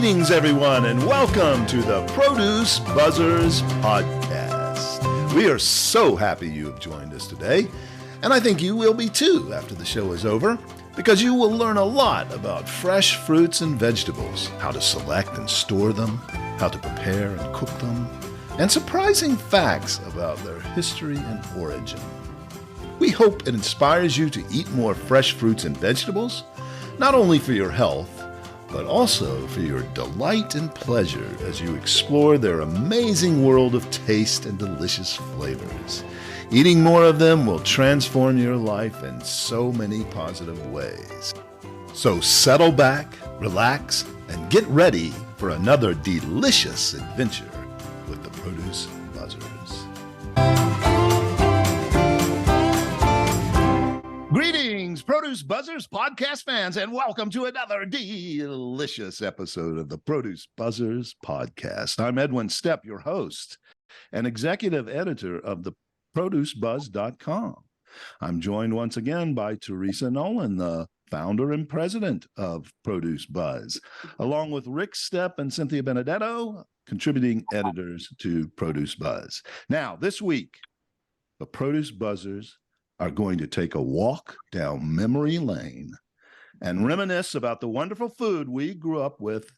Greetings, everyone, and welcome to the Produce Buzzers podcast. We are so happy you have joined us today, and I think you will be too after the show is over, because you will learn a lot about fresh fruits and vegetables, how to select and store them, how to prepare and cook them, and surprising facts about their history and origin. We hope it inspires you to eat more fresh fruits and vegetables, not only for your health, but also for your delight and pleasure as you explore their amazing world of taste and delicious flavors. Eating more of them will transform your life in so many positive ways. So settle back, relax, and get ready for another delicious adventure with the Produce Buzzers. Greetings, Produce Buzzers podcast fans, and welcome to another delicious episode of the Produce Buzzers podcast. I'm Edwin Stepp, your host and executive editor of the producebuzz.com. I'm joined once again by Teresa Nolan, the founder and president of Produce Buzz, along with Rick Stepp and Cynthia Benedetto, contributing editors to Produce Buzz. Now, this week, the Produce Buzzers are going to take a walk down memory lane and reminisce about the wonderful food we grew up with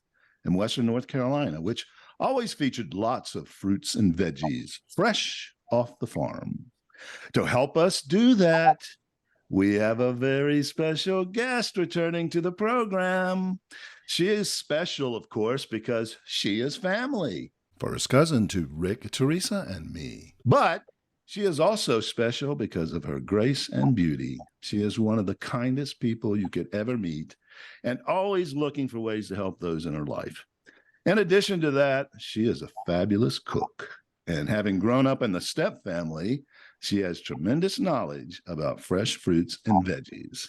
in Western North Carolina, which always featured lots of fruits and veggies, fresh off the farm. To help us do that, we have a very special guest returning to the program. She is special, of course, because she is family, first cousin to Rick, Teresa, and me. But she is also special because of her grace and beauty. She is one of the kindest people you could ever meet and always looking for ways to help those in her life. In addition to that, she is a fabulous cook. And having grown up in the Stepp family, she has tremendous knowledge about fresh fruits and veggies.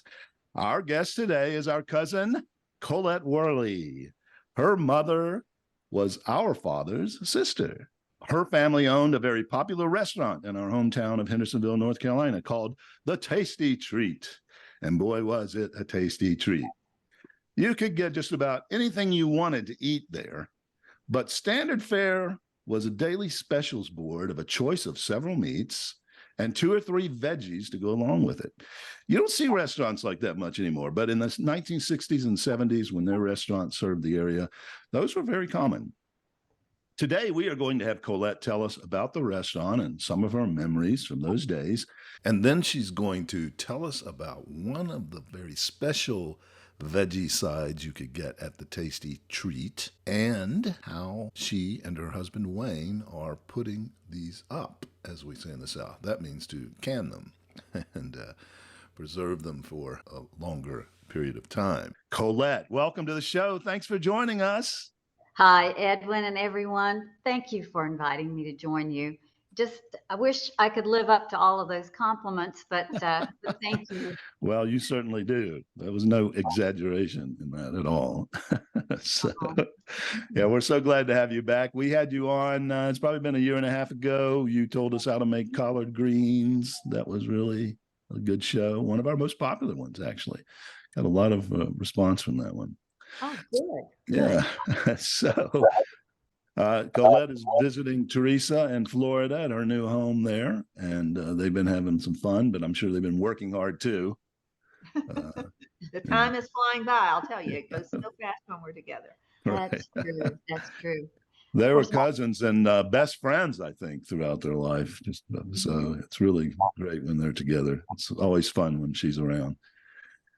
Our guest today is our cousin, Colette Worley. Her mother was our father's sister. Her family owned a very popular restaurant in our hometown of Hendersonville, North Carolina, called The Tasty Treat. And boy, was it a tasty treat. You could get just about anything you wanted to eat there, but standard fare was a daily specials board of a choice of several meats and 2 or 3 veggies to go along with it. You don't see restaurants like that much anymore, but in the 1960s and 70s, when their restaurants served the area, those were very common. Today, we are going to have Colette tell us about the restaurant and some of her memories from those days. And then she's going to tell us about one of the very special veggie sides you could get at the Tasty Treat and how she and her husband Wayne are putting these up, as we say in the South. That means to can them and preserve them for a longer period of time. Colette, welcome to the show. Thanks for joining us. Hi, Edwin and everyone. Thank you for inviting me to join you. I wish I could live up to all of those compliments, but thank you. Well, you certainly do. There was no exaggeration in that at all. So, yeah, we're so glad to have you back. We had you on, it's probably been a year and a half ago. You told us how to make collard greens. That was really a good show. One of our most popular ones, actually. Got a lot of response from that one. Oh, good. Yeah. So Colette is visiting Teresa in Florida at her new home there, and they've been having some fun, but I'm sure they've been working hard too. The time is flying by, I'll tell you. It goes so fast when we're together. That's true. That's true. They were cousins and best friends, I think, throughout their life. So it's really great when they're together. It's always fun when she's around.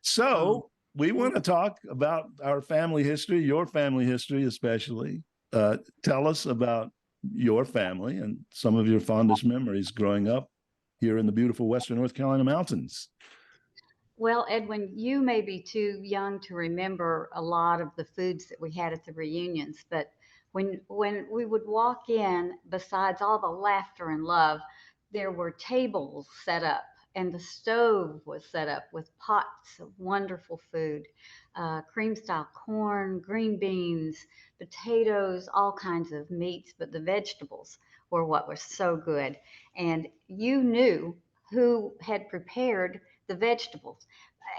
So we want to talk about our family history, your family history especially. Tell us about your family and some of your fondest memories growing up here in the beautiful Western North Carolina mountains. Well, Edwin, you may be too young to remember a lot of the foods that we had at the reunions, but when we would walk in, besides all the laughter and love, there were tables set up and the stove was set up with pots of wonderful food, cream style corn, green beans, potatoes, all kinds of meats, but the vegetables were what was so good. And you knew who had prepared the vegetables.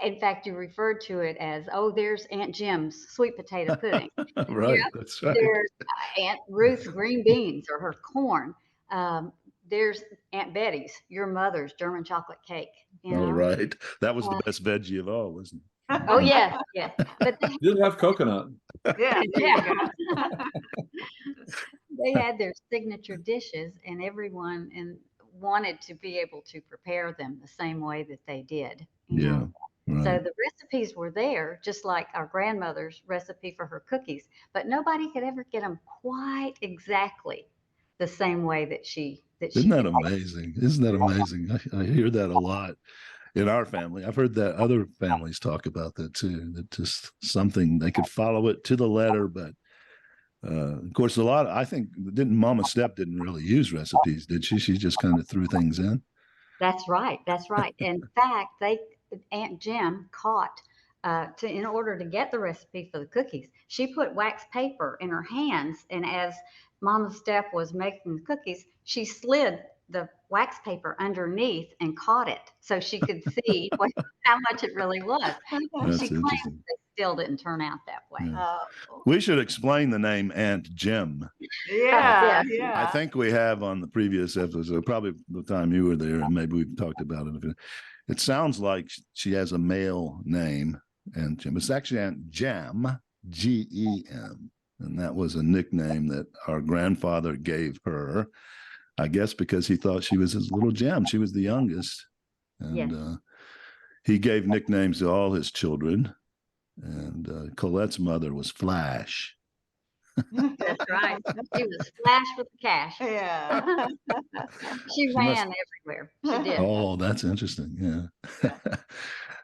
In fact, you referred to it as, oh, there's Aunt Jim's sweet potato pudding. Right, Yeah, that's right. there's Aunt Ruth's green beans or her corn. There's Aunt Betty's, your mother's German chocolate cake. Oh, right. That was the Uh, best veggie of all, wasn't oh yes, yes. But Did have coconut. Yeah, there yeah, you go. they had their signature dishes, and everyone wanted to be able to prepare them the same way that they did. You Yeah, know, so right. the recipes were there, just like our grandmother's recipe for her cookies, but nobody could ever get them quite exactly the same way that Isn't she that did. amazing? Isn't that amazing? I hear that a lot in our family. I've heard that other families talk about that too. That just something they could follow it to the letter, but of course, I think didn't Mama Step didn't really use recipes, did she? She just kind of threw things in. That's right. That's right. In fact, Aunt Jim caught in order to get the recipe for the cookies, she put wax paper in her hands, and as Mama Steph was making the cookies, she slid the wax paper underneath and caught it so she could see how much it really was. And she That's claims interesting. they still didn't turn out that way. Yeah. Oh, We should explain the name Aunt Jim. yeah, Yes. I yeah. think we have on the previous episode, probably the time you were there, and maybe we've talked about it. It sounds like she has a male name, Aunt Jim. It's actually Aunt Jam, Gem. And that was a nickname that our grandfather gave her, I guess, because he thought she was his little gem. She was the youngest. And Yes. he gave nicknames to all his children. And Colette's mother was Flash. That's right. She was flash with the cash. Yeah. She She must. ran everywhere. She did. Oh, that's interesting. Yeah.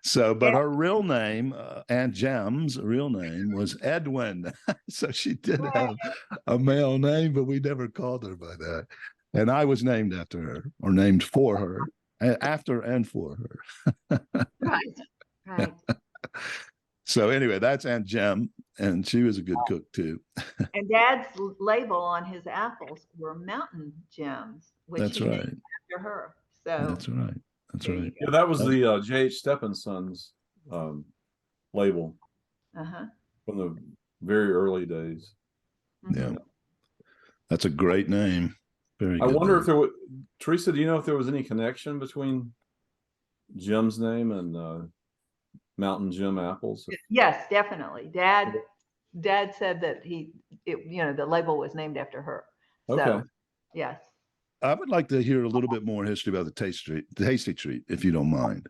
So, but Yeah. her real name, Aunt Jam's real name was Edwin. So she did have a male name, but we never called her by that. And I was named after her, or named for her, after and for her. Right. Right. So anyway, that's Aunt Jem, and she was a good cook too. And Dad's label on his apples were mountain gems, which That's he right. named after her. So That's right. That's there you right. Yeah, that was the J.H. Stephenson's label uh-huh. from the very early days. Yeah. That's a great name. Very I good wonder name. if there was, Teresa, do you know if there was any connection between Jim's name and Mountain Jim apples? Yes, definitely. Dad said that the label was named after her. So, Okay. yes. I would like to hear a little bit more history about the Tasty Treat, if you don't mind.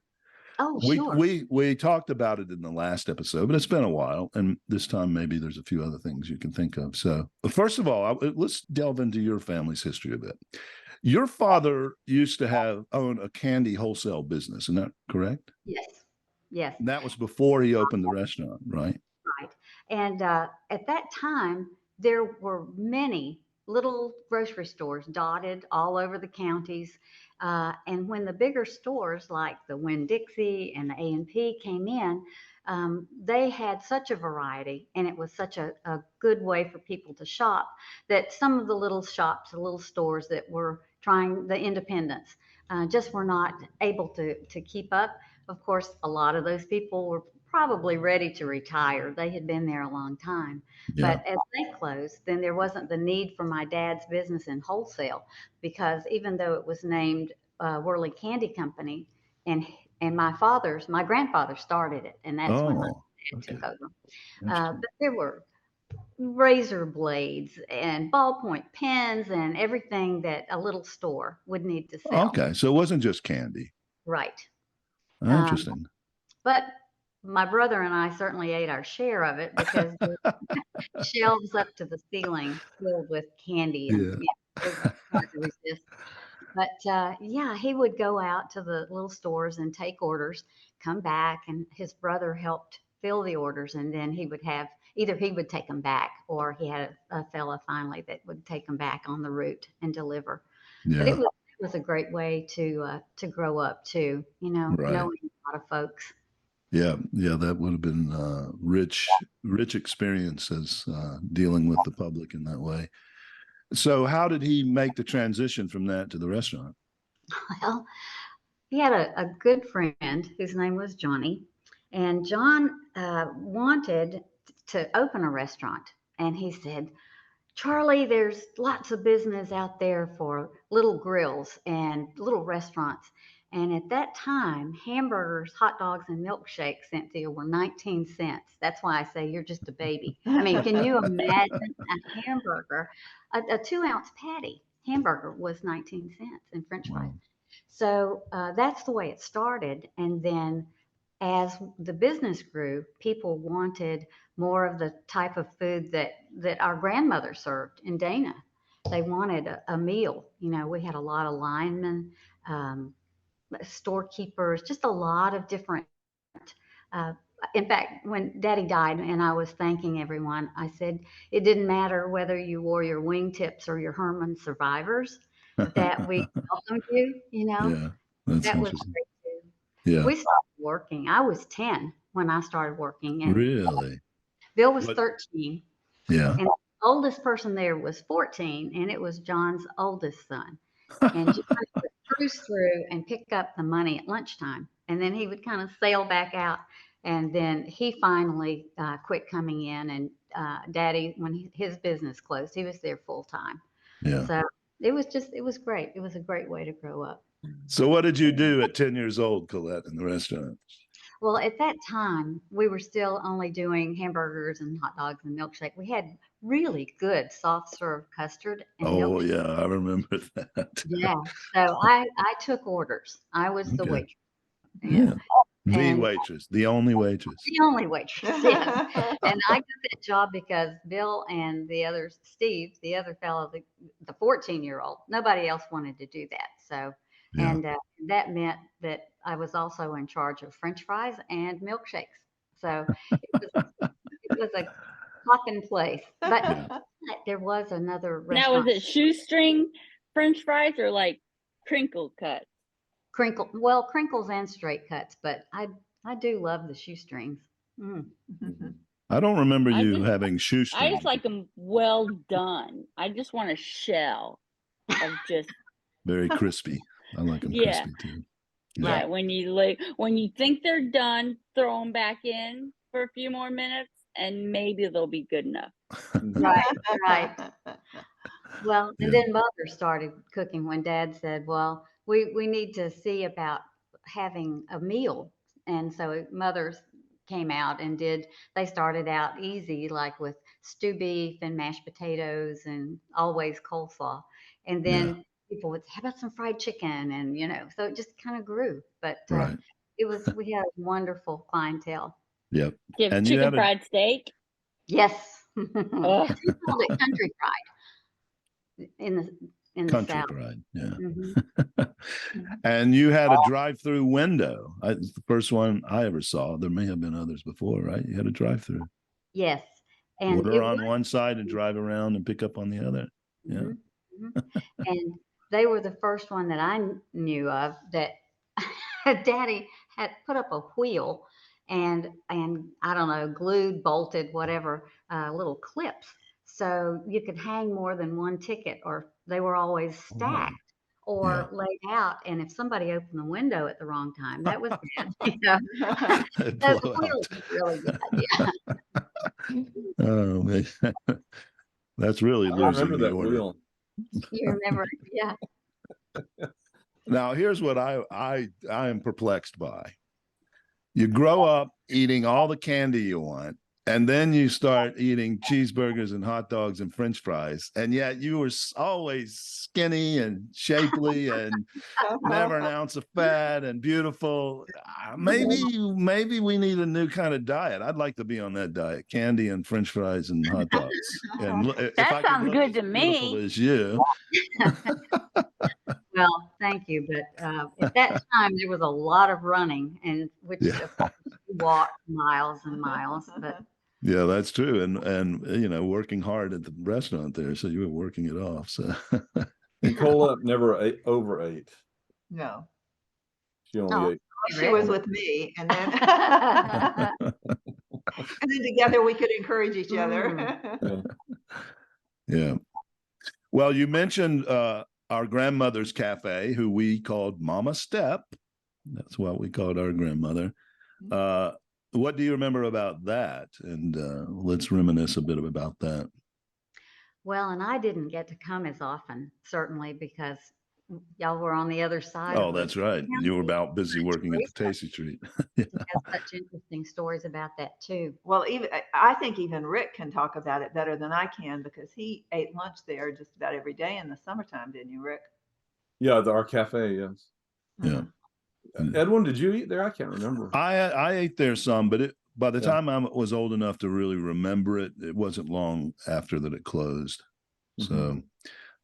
Oh, sure. We talked about it in the last episode, but it's been a while, and this time maybe there's a few other things you can think of. So, first of all, let's delve into your family's history a bit. Your father used to own a candy wholesale business, isn't that correct? Yes. Yes. And that was before he opened the restaurant, right? Right. And at that time, there were many little grocery stores dotted all over the counties. And when the bigger stores like the Winn-Dixie and the A&P came in, they had such a variety, and it was such a good way for people to shop that some of the little shops, the little stores that were trying the independents, just were not able to keep up. Of course, a lot of those people were probably ready to retire. They had been there a long time. Yeah. But as they closed, then there wasn't the need for my dad's business in wholesale, because even though it was named Worley Candy Company, and my grandfather started it, and that's when my dad took over. But there were razor blades and ballpoint pens and everything that a little store would need to sell. Okay, so it wasn't just candy. Right. Interesting. But my brother and I certainly ate our share of it, because the shelves up to the ceiling filled with candy, and it was hard to resist. But yeah, he would go out to the little stores and take orders, come back, and his brother helped fill the orders, and then he would have either he would take them back, or he had a fella finally that would take them back on the route and deliver. But it was a great way to grow up too, knowing a lot of folks. Yeah, that would have been rich experiences dealing with the public in that way. So how did he make the transition from that to the restaurant? Well, he had a good friend whose name was Johnny, And John wanted to open a restaurant. And he said, Charlie, there's lots of business out there for little grills and little restaurants. And at that time, hamburgers, hot dogs, and milkshakes, Cynthia, were 19 cents. That's why I say you're just a baby. I mean, can you imagine a hamburger, a 2-ounce patty hamburger was 19 cents and French fries. Wow. So that's the way it started. And then as the business grew, people wanted more of the type of food that our grandmother served in Dana. They wanted a meal. You know, we had a lot of linemen, storekeepers, just a lot of different. Uh, in fact, when Daddy died and I was thanking everyone, I said it didn't matter whether you wore your wingtips or your Herman Survivors, that we welcomed you. You know, Yeah, that's that was interesting. great too. Yeah, We started working. I was 10 when I started working, and really. Bill was What- 13, Yeah. and the oldest person there was 14, and it was John's oldest son. And John would cruise through and pick up the money at lunchtime, and then he would kind of sail back out. And then he finally quit coming in, and Daddy, when his business closed, he was there full time. Yeah. So it was great. It was a great way to grow up. So what did you do at 10 years old, Colette, in the restaurant? Well, at that time, we were still only doing hamburgers and hot dogs and milkshake. We had really good soft serve custard and Oh, milkshake. yeah, I remember that. Yeah. So I took orders. I was the Okay. waitress. Yeah. The And waitress, the only waitress. the only waitress, yes. And I got that job because Bill and the other Steve, the other fellow, the 14-year-old, nobody else wanted to do that. So, Yeah. and that meant that I was also in charge of French fries and milkshakes. So it was a poppin' place. But Yeah. there was another Now, was restaurant, it shoestring French fries or like crinkle cut? crinkles and straight cuts, but I do love the shoestrings. Mm. I don't remember I you just- having I shoestrings. just like them well done. I just want a shell of just Very crispy. I like them Yeah. crispy too. yeah. When you think they're done, throw them back in for a few more minutes, and maybe they'll be good enough. Right, right. Well, and Yeah. then Mother started cooking when Dad said, well, we need to see about having a meal. And so Mother's came out and they started out easy, like with stew beef and mashed potatoes and always coleslaw. And then people would say, how about some fried chicken? And, so it just kind of grew. But Right. we had a wonderful clientele. Yep. Do you have And you chicken had a- fried steak? Yes. Ugh. We called it country fried in the Country South. pride. Yeah. Mhm. And you had a drive-through window. It's the first one I ever saw. There may have been others before, right? You had a drive-through. Yes. And Order it on was- one side and drive around and pick up on the other. Yeah. Mhm, mhm. And they were the first one that I knew of that Daddy had put up a wheel and I don't know, glued, bolted, whatever, little clips. So you could hang more than one ticket, or they were always stacked or laid out. And if somebody opened the window at the wrong time, that was bad. So the Blow wheel out. was a really good idea. Oh man. That's really I losing remember the that order. wheel. You remember? Yeah. Now, here's what I am perplexed by. You grow up eating all the candy you want, and then you start eating cheeseburgers and hot dogs and French fries, and yet you were always skinny and shapely and never an ounce of fat and beautiful. Maybe we need a new kind of diet. I'd like to be on that diet: candy and French fries and hot dogs. And if That I could sounds look good as to beautiful me. as you. Well, thank you. But at that time, there was a lot of running, and which Yeah. of course, we walked miles and miles. But Yeah, that's true. And working hard at the restaurant there. So you were working it off. So And Colette never overate. No, She only Oh. ate. she was with me, and then and then together we could encourage each other. yeah. Well, you mentioned our grandmother's cafe, who we called Mama Step. That's what we called our grandmother. what do you remember about that? And let's reminisce a bit about that. Well, and I didn't get to come as often, certainly, because y'all were on the other side Oh, of the that's right. You were county. about busy working at the Tasty Treat. Yeah. He has such interesting stories about that too. Well, even I think even Rick can talk about it better than I can because he ate lunch there just about every day in the summertime, didn't you, Rick? Yeah, our cafe, yes. Yeah. Edwin, did you eat there? I can't remember. I ate there some, but by the Yeah. time I was old enough to really remember it, it wasn't long after that it closed. So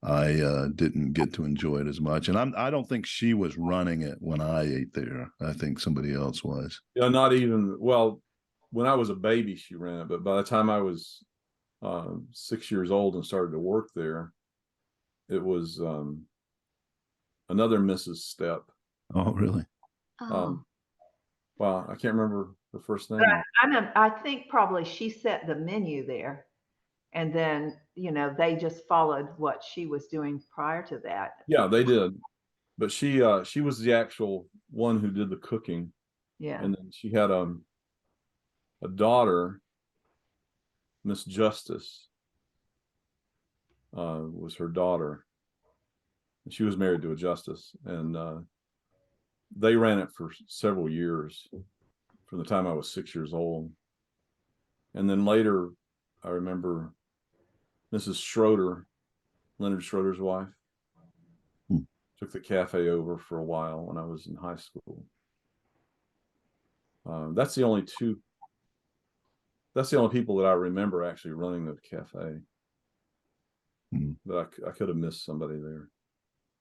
I didn't get to enjoy it as much. And I don't think she was running it when I ate there. I think somebody else was. Yeah, not even, well, when I was a baby, she ran it. But by the time I was 6 years old and started to work there, it was another Mrs. Stepp. Oh, really? Oh, Wow, I can't remember her first name. But I think probably she set the menu there. And then, they just followed what she was doing prior to that. Yeah, they did. But she was the actual one who did the cooking. Yeah. And then she had a daughter, Miss Justice, was her daughter. She was married to a justice, and they ran it for several years from the time I was 6 years old. And then later, I remember Mrs. Schroeder, Leonard Schroeder's wife, took the cafe over for a while when I was in high school. That's the only people that I remember actually running the cafe. But I could have missed somebody there.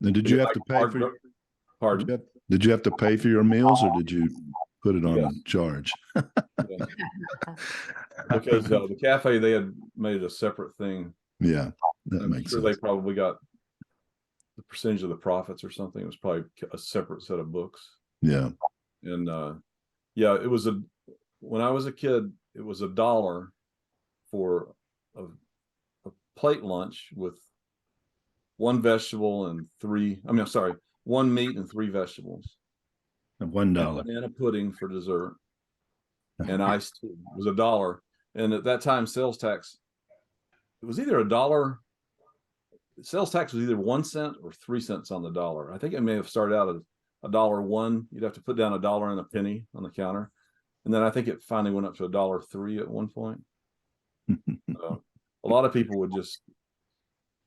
And did you have to pay for? Pardon? Did you have to pay for your meals, or did you put it on Yes. charge? Because the cafe, they had made a separate thing. Yeah, that I'm makes sure sense. they probably got the percentage of the profits or something. It was probably a separate set of books. Yeah. And yeah, it was when I was a kid, it was $1 for a plate lunch with one vegetable and one meat and 3 vegetables. $1. Banana pudding for dessert and iced tea. It was $1. And at that time, sales tax, it was either $1. Sales tax was either 1 cent or 3 cents on the dollar. I think it may have started out as $1.01. You'd have to put down $1 and a penny on the counter. And then I think it finally went up to $1.03 at one point. So a lot of people would just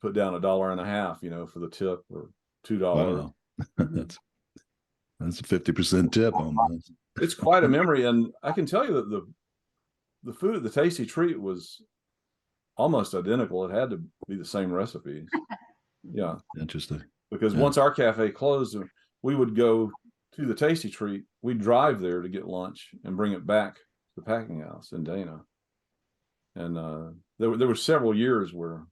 put down $1.50, for the tip, or $2. Wow. That's a 50% tip almost. It's quite a memory, and I can tell you that the food at the Tasty Treat was almost identical. It had to be the same recipes. Yeah, Interesting. because Yeah. once our cafe closed, we would go to the Tasty Treat. We'd drive there to get lunch and bring it back to the packing house in Dana. And there were several years where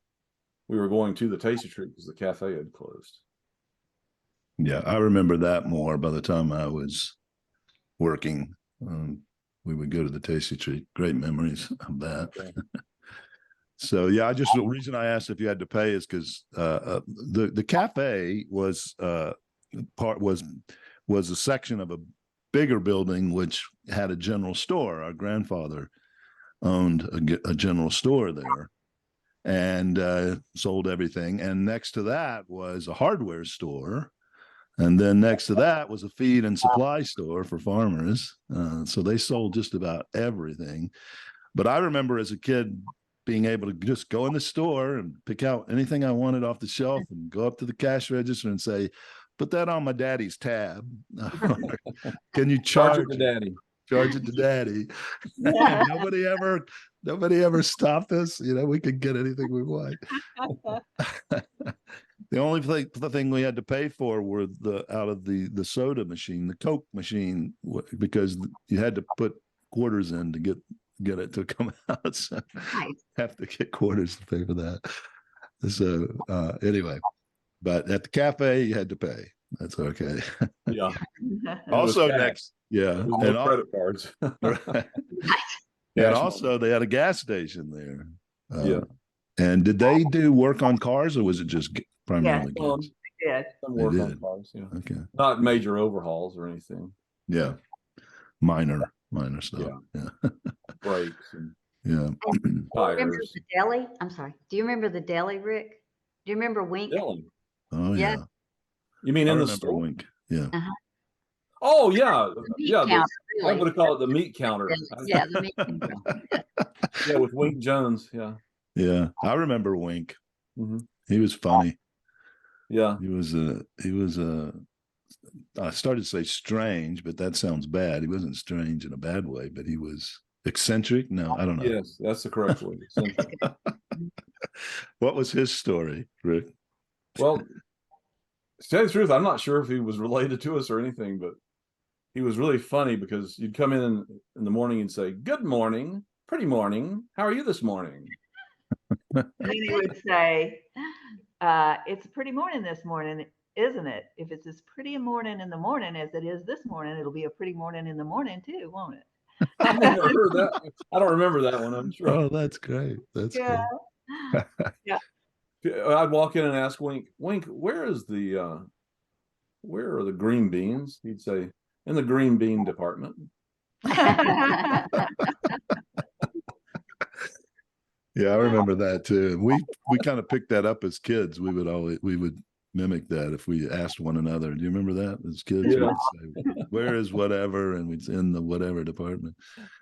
we were going to the Tasty Treat because the cafe had closed. Yeah, I remember that more. By the time I was working, we would go to the Tasty Treat. Great memories of that. Okay. So yeah, the reason I asked if you had to pay is because the cafe was a section of a bigger building which had a general store. Our grandfather owned a general store there and sold everything. And next to that was a hardware store. And then next to that was a feed and supply store for farmers. So they sold just about everything. But I remember as a kid being able to just go in the store and pick out anything I wanted off the shelf and go up to the cash register and say, put that on my daddy's tab. Can you charge it to daddy? Charge it to daddy. Nobody ever stopped us. We could get anything we want. The only thing we had to pay for were out of the soda machine, the Coke machine, because you had to put quarters in to get it to come out. So have to get quarters to pay for that. So anyway, but at the cafe you had to pay. That's okay. Yeah. Also next, yeah, and credit cards. Right. And also they had a gas station there. Yeah. And did they do work on cars, or was it just primarily gas? Yeah, some work on cars. Yeah. Okay. Not major overhauls or anything. Yeah. Minor minor stuff. Yeah. Brakes and Yeah. And do you remember tires. the deli? I'm sorry. Do you remember the deli, Rick? Do you remember Wink? Dylan. Oh Yeah. yeah. You mean I in the remember store? Wink. Yeah. Uh-huh. Oh yeah, The meat yeah. counter, I really. would call it the meat counter. Yeah, the meat counter. Yeah, with Wink Jones. Yeah. Yeah. I remember Wink. Hmm. He was funny. Yeah. He was I started to say strange, but that sounds bad. He wasn't strange in a bad way, but he was eccentric. No, I don't know. Yes, that's the correct word. Eccentric. What was his story, Rick? Well, to tell you the truth, I'm not sure if he was related to us or anything, but he was really funny because you'd come in the morning and say, "Good morning, pretty morning. How are you this morning?" And then he would say, it's a pretty morning this morning, isn't it? If it's as pretty a morning in the morning as it is this morning, it'll be a pretty morning in the morning too, won't it? I never heard that. I don't remember that one. I'm sure. Oh, that's great. That's Yeah. great. Yeah. I'd walk in and ask Wink, where are the green beans? He'd say, in the green bean department. Yeah, I remember that too. And we kind of picked that up as kids. We would mimic that if we asked one another. Do you remember that as kids? Yeah. We'd say, where is whatever? And we'd in the whatever department.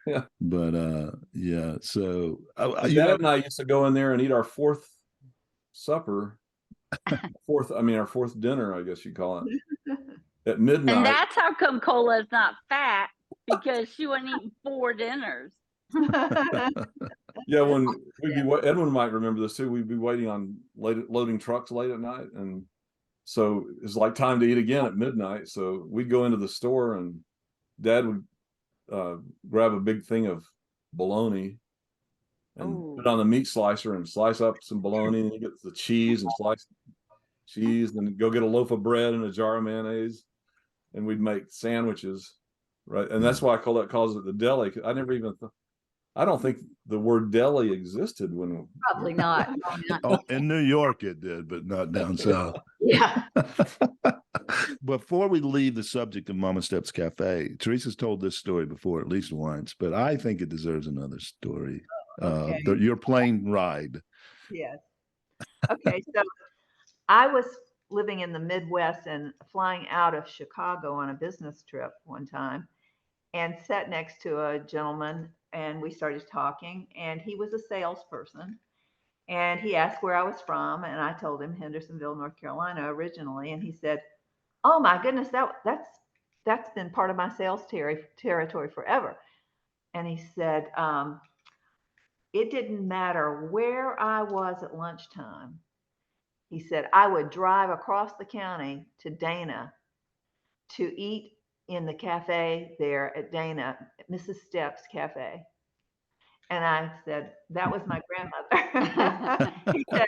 Yeah. But yeah. So Dad and I used to go in there and eat our fourth supper, our fourth dinner, I guess you call it, at midnight. And that's how come Colette's not fat, because she wasn't eating 4 dinners. Yeah, when Edwin might remember this too. We'd be waiting on loading trucks late at night, and so it's like time to eat again at midnight. So we'd go into the store, and Dad would grab a big thing of bologna and put it on the meat slicer and slice up some bologna, and you get the cheese and slice cheese, and then go get a loaf of bread and a jar of mayonnaise, and we'd make sandwiches, right? And that's why Colette calls it the deli. I don't think the word deli existed when. Probably not. Oh, in New York it did, but not down south. Yeah. Before we leave the subject of Mama Steps Cafe, Teresa's told this story before at least once, but I think it deserves another story. Okay. Your plane ride. Yes. Okay, so I was living in the Midwest and flying out of Chicago on a business trip one time, and sat next to a gentleman, and we started talking, and he was a salesperson, and he asked where I was from, and I told him Hendersonville, North Carolina originally, and he said, "Oh my goodness, that's been part of my sales territory forever." And he said, it didn't matter where I was at lunchtime. He said, I would drive across the county to Dana to eat in the cafe there at Dana, Mrs. Steps Cafe. And I said, that was my grandmother. He said,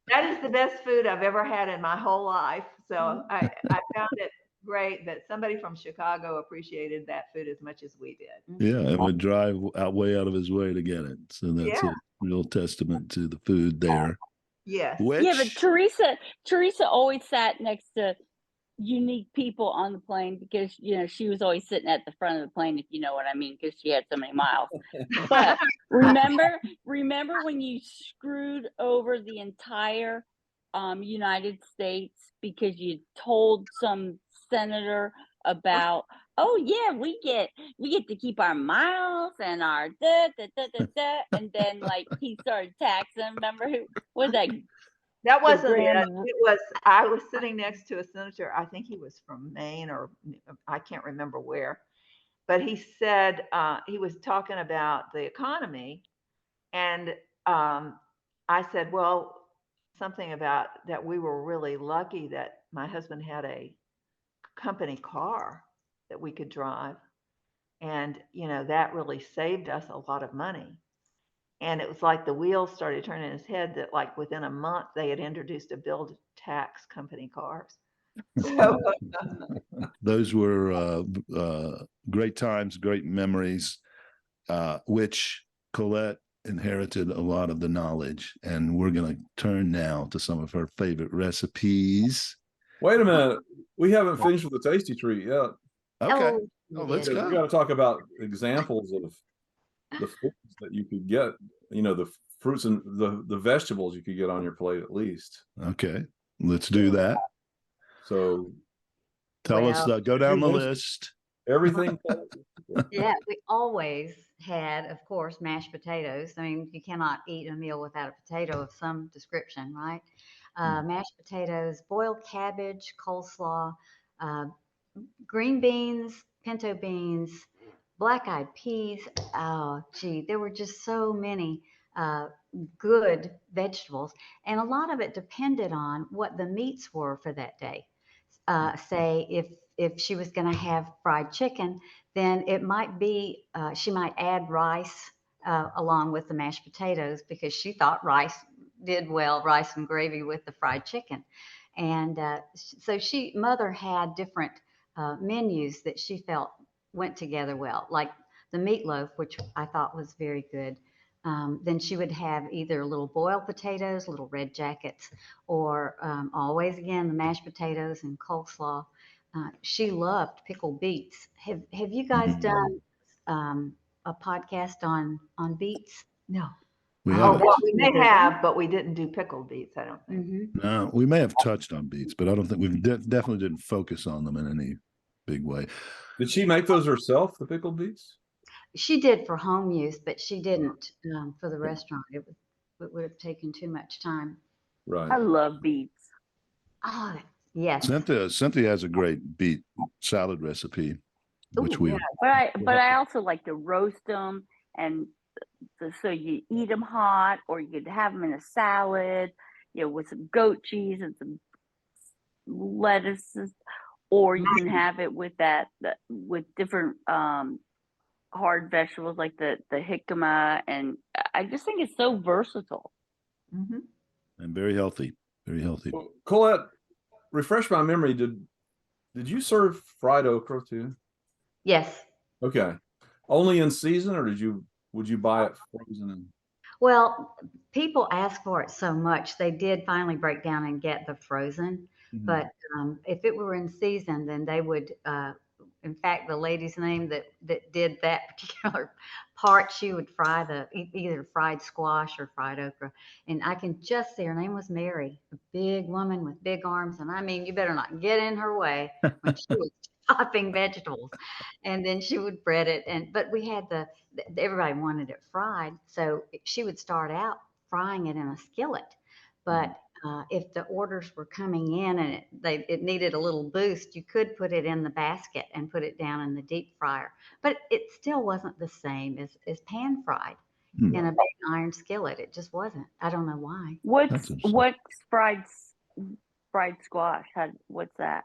that is the best food I've ever had in my whole life. So I found it great that somebody from Chicago appreciated that food as much as we did. Yeah, and would drive way out of his way to get it. So that's a real testament to the food there. Yes. Yeah, but Teresa always sat next to unique people on the plane because she was always sitting at the front of the plane, if you know what I mean, because she had so many miles. But remember when you screwed over the entire United States because you told some senator about, oh yeah, we get to keep our miles and our and then like he started taxing. Remember who was that? That wasn't it. It was, I was sitting next to a senator. I think he was from Maine, or I can't remember where, but he said he was talking about the economy, and I said, well, something about that we were really lucky that my husband had a company car that we could drive, and that really saved us a lot of money. And it was like the wheels started turning in his head that like within a month they had introduced a bill to tax company cars. So those were great times, great memories, which Colette inherited a lot of the knowledge. And we're going to turn now to some of her favorite recipes. Wait a minute. We haven't finished with the tasty treat yet. Okay. We Oh, let's did. We go. got to talk about examples of the foods that you could get, the fruits and the vegetables you could get on your plate at least. Okay, let's do that. So Tell us, Well, go down the list. everything. yeah, we always had, of course, mashed potatoes. I mean, you cannot eat a meal without a potato of some description, right? Mashed potatoes, boiled cabbage, coleslaw, uh, green beans, pinto beans, black-eyed peas. Oh, gee, there were just so many good vegetables, and a lot of it depended on what the meats were for that day. Say if she was going to have fried chicken, then it might be she might add rice along with the mashed potatoes because she thought rice did well, rice and gravy with the fried chicken. And so mother had different menus that she felt went together well, like the meatloaf, which I thought was very good. Then she would have either little boiled potatoes, little red jackets, or always again the mashed potatoes and coleslaw. She loved pickled beets. Have you guys done a podcast on beets? No. We Oh, haven't. Well, we may have, but we didn't do pickled beets, I don't think. No, we may have touched on beets, but I don't think we definitely didn't focus on them in any big way. Did she make those herself, the pickled beets? She did for home use, but she didn't for the restaurant. It would have taken too much time. Right. I love beets. Oh, yes. Cynthia has a great beet salad recipe, which Ooh, we. yeah. But I also like to roast them, and so you eat them hot, or you could have them in a salad, with some goat cheese and some lettuces, or you can have it with with different hard vegetables like the jicama, and I just think it's so versatile. Mm-hmm. And very healthy, very healthy. Well, Colette, refresh my memory. Did you serve fried okra too? Yes. Okay. Only in season, or would you buy it frozen? Well, people ask for it so much, they did finally break down and get the frozen. Mhm. But if it were in season, then they would. In fact, the lady's name that did that particular part, she would fry either fried squash or fried okra, and I can just see her name was Mary, a big woman with big arms, and I mean, you better not get in her way when she was chopping vegetables, and then she would bread it. But we had everybody wanted it fried, so she would start out frying it in a skillet, but if the orders were coming in and it needed a little boost, you could put it in the basket and put it down in the deep fryer. But it still wasn't the same as pan fried in a big iron skillet. It just wasn't. I don't know why. What's fried squash? What's that?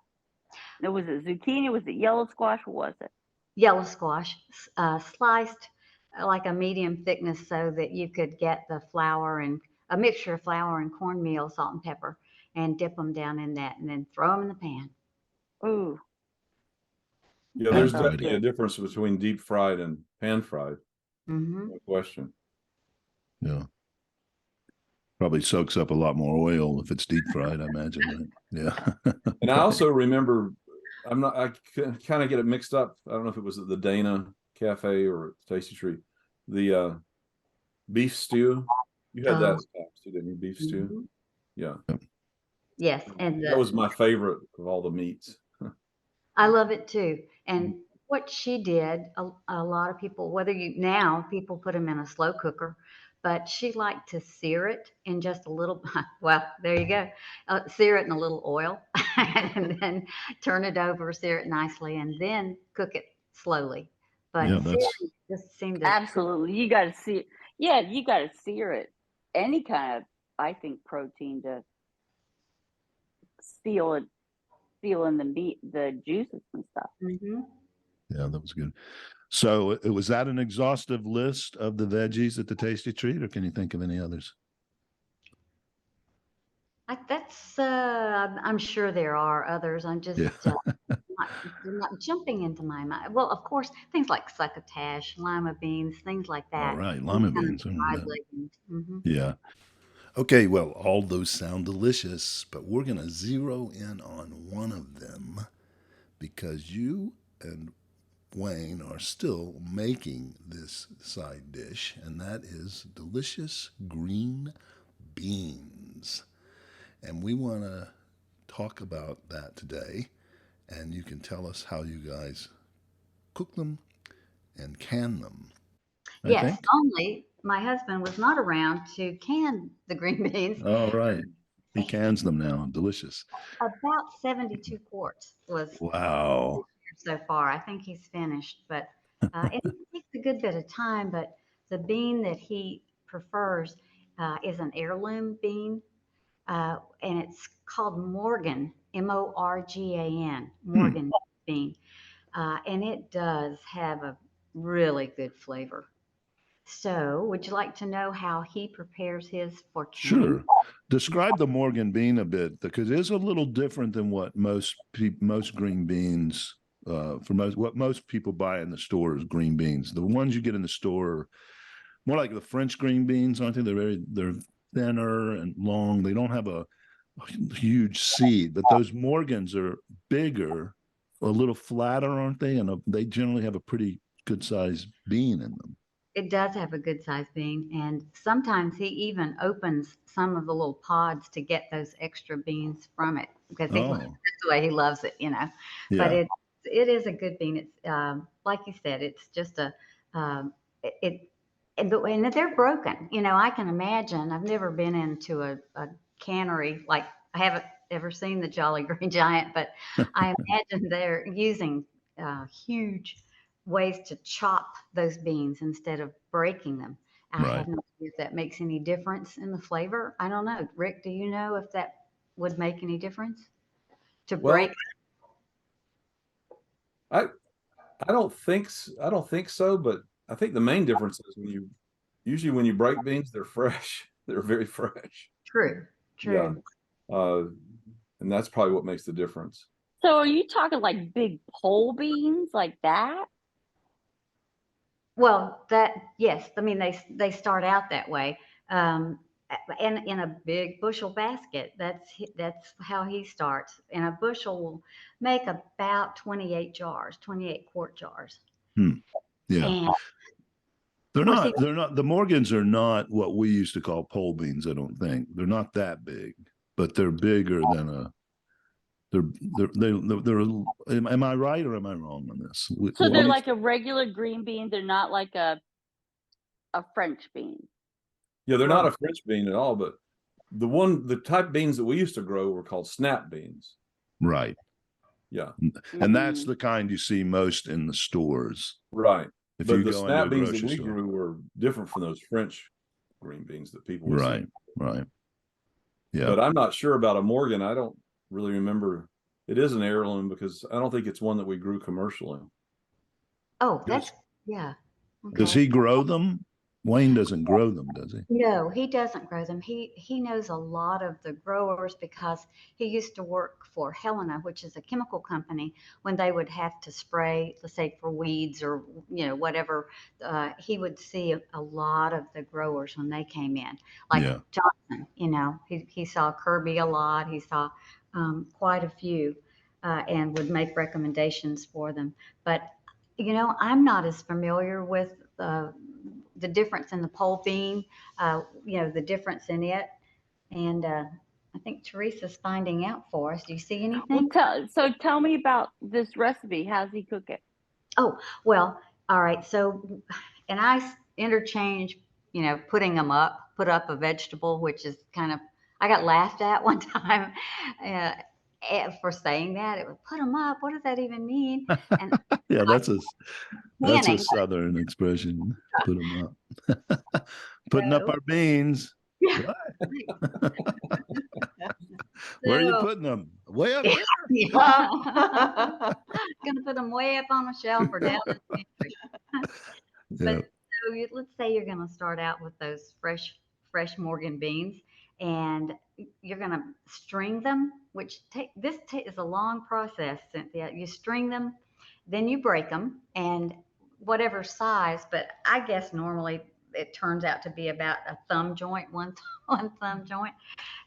Was it zucchini? Was it yellow squash? What was it? Yellow squash, sliced like a medium thickness so that you could get the flour and a mixture of flour and cornmeal, salt and pepper, and dip them down in that and then throw them in the pan. Ooh. Yeah, there's definitely a difference between deep fried and pan fried. No question. Yeah. Probably soaks up a lot more oil if it's deep fried, I imagine, right? Yeah. And I also remember, I kind of get it mixed up. I don't know if it was at the Dana Cafe or at Tasty Treat. The beef stew. You had that too, didn't you? Beef stew. Yeah. Yes, and that was my favorite of all the meats. I love it too. And what she did, a lot of people, people put them in a slow cooker, but she liked to sear it in just a little. Well, there you go. Sear it in a little oil, and then turn it over, sear it nicely, and then cook it slowly. But just seemed to absolutely. You got to see it. Yeah, you got to sear it. Any kind of, I think, protein to seal in the meat, the juices and stuff. Yeah, that was good. So was that an exhaustive list of the veggies at the Tasty Treat, or can you think of any others? I'm sure there are others. I'm just not jumping into my mind. Well, of course, things like succotash, lima beans, things like that. All right, lima beans. Yeah. Okay, well, all those sound delicious, but we're going to zero in on one of them because you and Wayne are still making this side dish, and that is delicious green beans. And we want to talk about that today, and you can tell us how you guys cook them and can them. I Yes, think. only my husband was not around to can the green beans. All right. He cans them now. Delicious. About 72 quarts was Wow. so far. I think he's finished, but it takes a good bit of time. But the bean that he prefers is an heirloom bean, and it's called Morgan, Morgan, Morgan bean, and it does have a really good flavor. So, would you like to know how he prepares his for canning? Sure. Describe the Morgan bean a bit, because it is a little different than what most green beans what most people buy in the store is green beans. The ones you get in the store are more like the French green beans, aren't they? They're thinner and long. They don't have a huge seed, but those Morgans are bigger, a little flatter, aren't they? And they generally have a pretty good sized bean in them. It does have a good sized bean, and sometimes he even opens some of the little pods to get those extra beans from it because that's the way he loves it, you know. Yeah. But it is a good bean. It's like you said, it's just a and they're broken. You know, I can imagine. I've never been into a cannery, like I haven't ever seen the Jolly Green Giant, but I imagine they're using huge ways to chop those beans instead of breaking them. I Right. have no idea if that makes any difference in the flavor. I don't know. Rick, do you know if that would make any difference to break? I don't think so, but I think the main difference is when you break beans, they're fresh. They're very fresh. True. Yeah. And that's probably what makes the difference. So are you talking like big pole beans like that? Well, yes. I mean, they start out that way, and in a big bushel basket. That's how he starts. And a bushel will make about 28 quart jars. Yeah. And They're not. The Morgans are not what we used to call pole beans. I don't think they're not that big, but they're bigger than a. They're. Am I right or am I wrong on this? So they're like a regular green bean. They're not like a French bean. Yeah, they're not a French bean at all, but the type of beans that we used to grow were called snap beans. Right. Yeah. And that's the kind you see most in the stores. Right. If but you the go snap into a beans that grocery we store. grew were different from those French green beans that people would Right. see. Right. Yeah. But I'm not sure about a Morgan. I don't really remember. It is an heirloom because I don't think it's one that we grew commercially. Oh, yeah. Okay. Does he grow them? Wayne doesn't grow them, does he? No, he doesn't grow them. He knows a lot of the growers because he used to work for Helena, which is a chemical company. When they would have to spray, let's say for weeds or whatever, he would see a lot of the growers when they came in. Like Johnson, he saw Kirby a lot. He saw quite a few, and would make recommendations for them. But I'm not as familiar with the difference in the pole bean, the difference in it. And I think Teresa's finding out for us. Do you see anything? Well, tell me about this recipe. How's he cook it? Oh, well, all right. So, and I interchange, put up a vegetable, which is I got laughed at one time for saying that. It would put them up. What does that even mean? And yeah, that's a Southern expression. Put them up. Putting up our beans. Yeah. Where are you putting them? Way up there. Gonna put them way up on a shelf or down in the pantry. But so let's say you're gonna start out with those fresh Morgan beans, and you're gonna string them, which is a long process, Cynthia. You string them, then you break them, and whatever size, but I guess normally it turns out to be about a thumb joint, one thumb joint,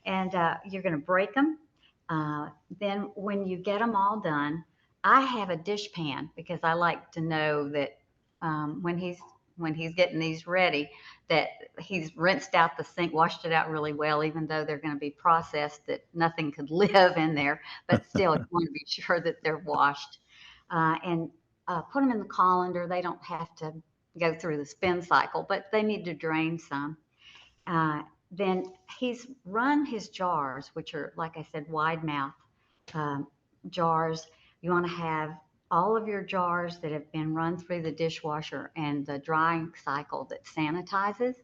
and you're going to break them. Then when you get them all done, I have a dish pan because I like to know that when he's getting these ready, that he's rinsed out the sink, washed it out really well, even though they're going to be processed, that nothing could live in there. But still, you want to be sure that they're washed, and put them in the colander. They don't have to go through the spin cycle, but they need to drain some. Then he's run his jars, which are, like I said, wide mouth jars. You want to have all of your jars that have been run through the dishwasher and the drying cycle that sanitizes.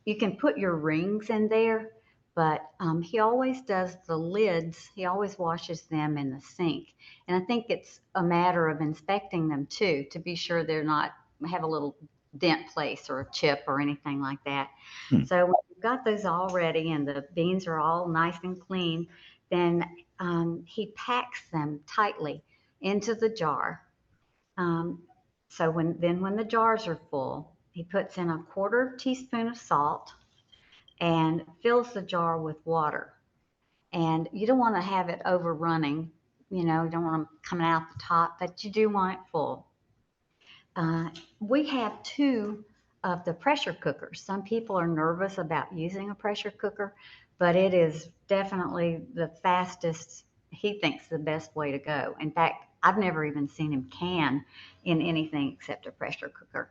You can put your rings in there, but he always does the lids. He always washes them in the sink. And I think it's a matter of inspecting them too, to be sure they're not have a little dent place or a chip or anything like that. So when you've got those all ready and the beans are all nice and clean, then he packs them tightly into the jar. So when the jars are full, he puts in a 1/4 teaspoon of salt and fills the jar with water. And you don't want to have it overrunning, you don't want them coming out the top, but you do want it full. We have 2 of the pressure cookers. Some people are nervous about using a pressure cooker, but it is definitely the fastest, he thinks, the best way to go. In fact, I've never even seen him can in anything except a pressure cooker.